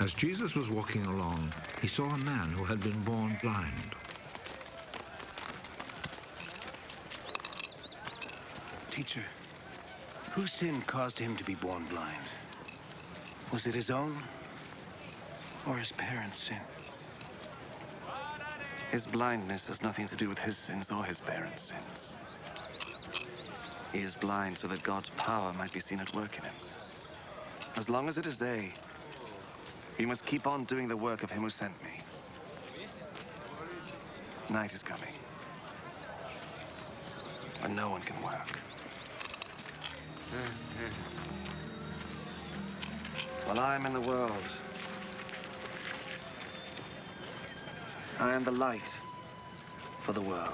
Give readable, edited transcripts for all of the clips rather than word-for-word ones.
As Jesus was walking along, he saw a man who had been born blind. Teacher, whose sin caused him to be born blind? Was it his own or his parents' sin? His blindness has nothing to do with his sins or his parents' sins. He is blind so that God's power might be seen at work in him. As long as it is day, we must keep on doing the work of him who sent me. Night is coming, when no one can work. While I am in the world, I am the light for the world.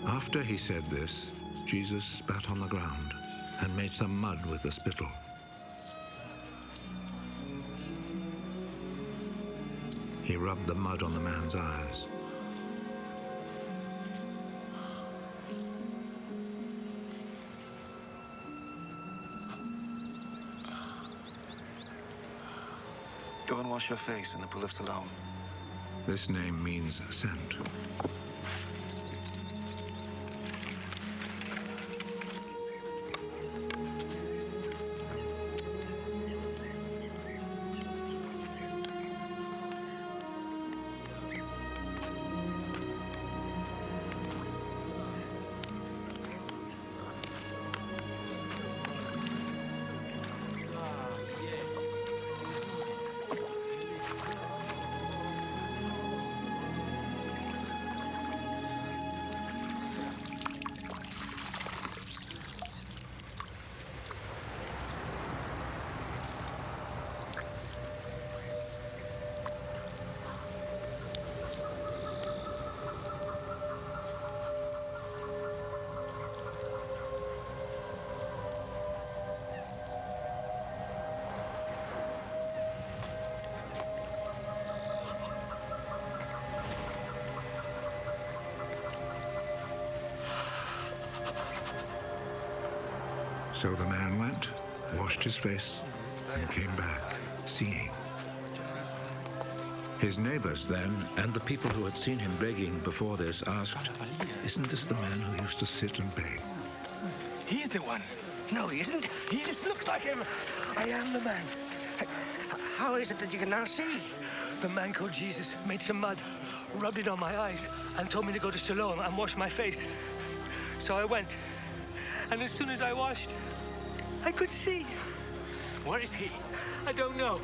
After he said this, Jesus spat on the ground and made some mud with the spittle. He rubbed the mud on the man's eyes. Go and wash your face in the pool of Siloam. This name means sent. So the man went, washed his face, and came back, seeing. His neighbors then, and the people who had seen him begging before this, asked, "Isn't this the man who used to sit and beg?" He's the one. No, he isn't. He just looks like him. I am the man. How is it that you can now see? The man called Jesus made some mud, rubbed it on my eyes, and told me to go to Siloam and wash my face. So I went, and as soon as I washed, I could see. Where is he? I don't know.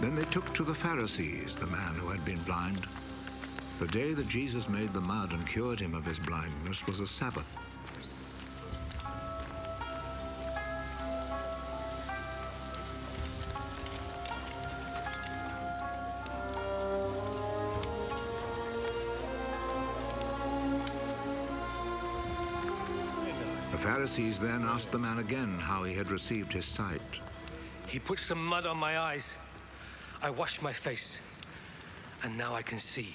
Then they took to the Pharisees the man who had been blind. The day that Jesus made the mud and cured him of his blindness was a Sabbath. The Pharisees then asked the man again how he had received his sight. He put some mud on my eyes. I washed my face, and now I can see.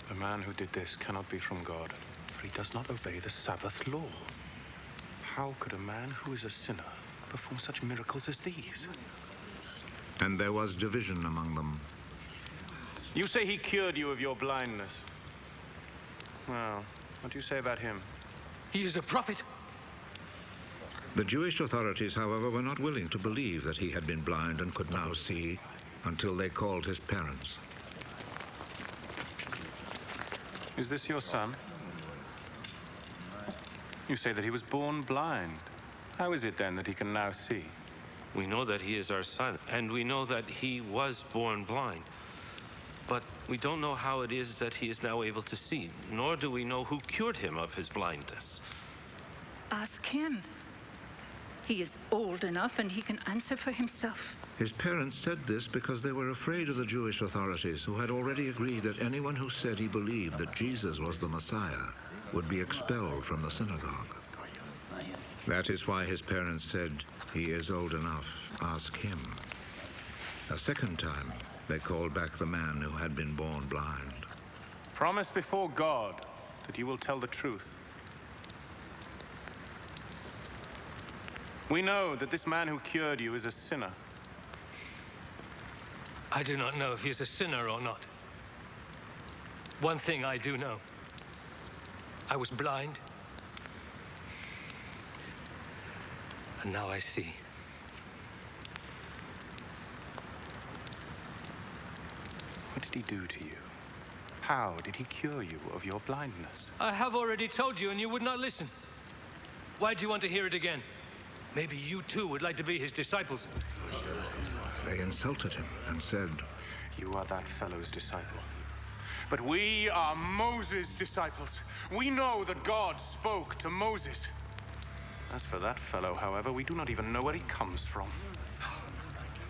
The man who did this cannot be from God, for he does not obey the Sabbath law. How could a man who is a sinner perform such miracles as these? And there was division among them. You say he cured you of your blindness. Well, what do you say about him? He is a prophet. The Jewish authorities, however, were not willing to believe that he had been blind and could now see until they called his parents. Is this your son? You say that he was born blind. How is it then that he can now see? We know that he is our son, and we know that he was born blind. But we don't know how it is that he is now able to see, nor do we know who cured him of his blindness. Ask him. He is old enough and he can answer for himself. His parents said this because they were afraid of the Jewish authorities, who had already agreed that anyone who said he believed that Jesus was the Messiah would be expelled from the synagogue. That is why his parents said, "He is old enough, ask him." A second time, they called back the man who had been born blind. Promise before God that you will tell the truth. We know that this man who cured you is a sinner. I do not know if he is a sinner or not. One thing I do know. I was blind. And now I see. What did he do to you? How did he cure you of your blindness? I have already told you and you would not listen. Why do you want to hear it again? Maybe you too would like to be his disciples. They insulted him and said, You are that fellow's disciple. But we are Moses' disciples. We know that God spoke to Moses. As for that fellow, however, we do not even know where he comes from.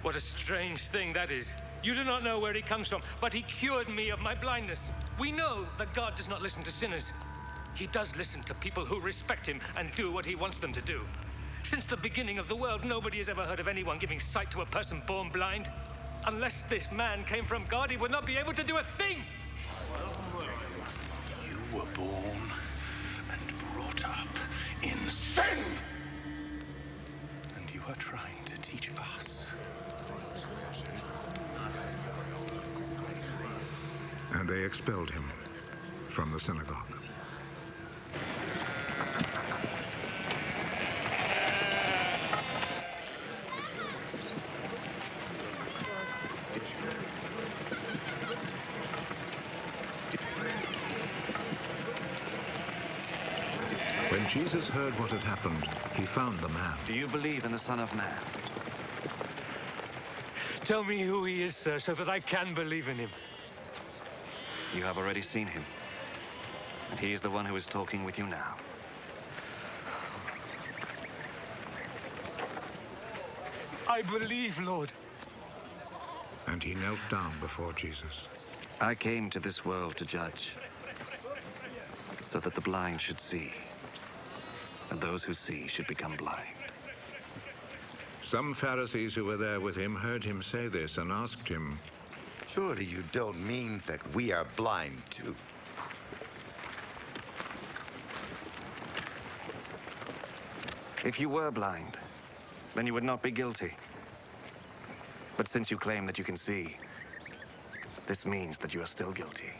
What a strange thing that is. You do not know where he comes from, but he cured me of my blindness. We know that God does not listen to sinners. He does listen to people who respect him and do what he wants them to do. Since the beginning of the world, nobody has ever heard of anyone giving sight to a person born blind. Unless this man came from God, he would not be able to do a thing. You were born and brought up in sin. And you are trying to teach us. and they expelled him from the synagogue. When Jesus heard what had happened, he found the man. Do you believe in the Son of Man? Tell me who he is, sir, so that I can believe in him. You have already seen him. And he is the one who is talking with you now. I believe, Lord. And he knelt down before Jesus. I came to this world to judge, so that the blind should see, and those who see should become blind. Some Pharisees who were there with him heard him say this and asked him, Surely you don't mean that we are blind too? If you were blind, then you would not be guilty. But since you claim that you can see, this means that you are still guilty.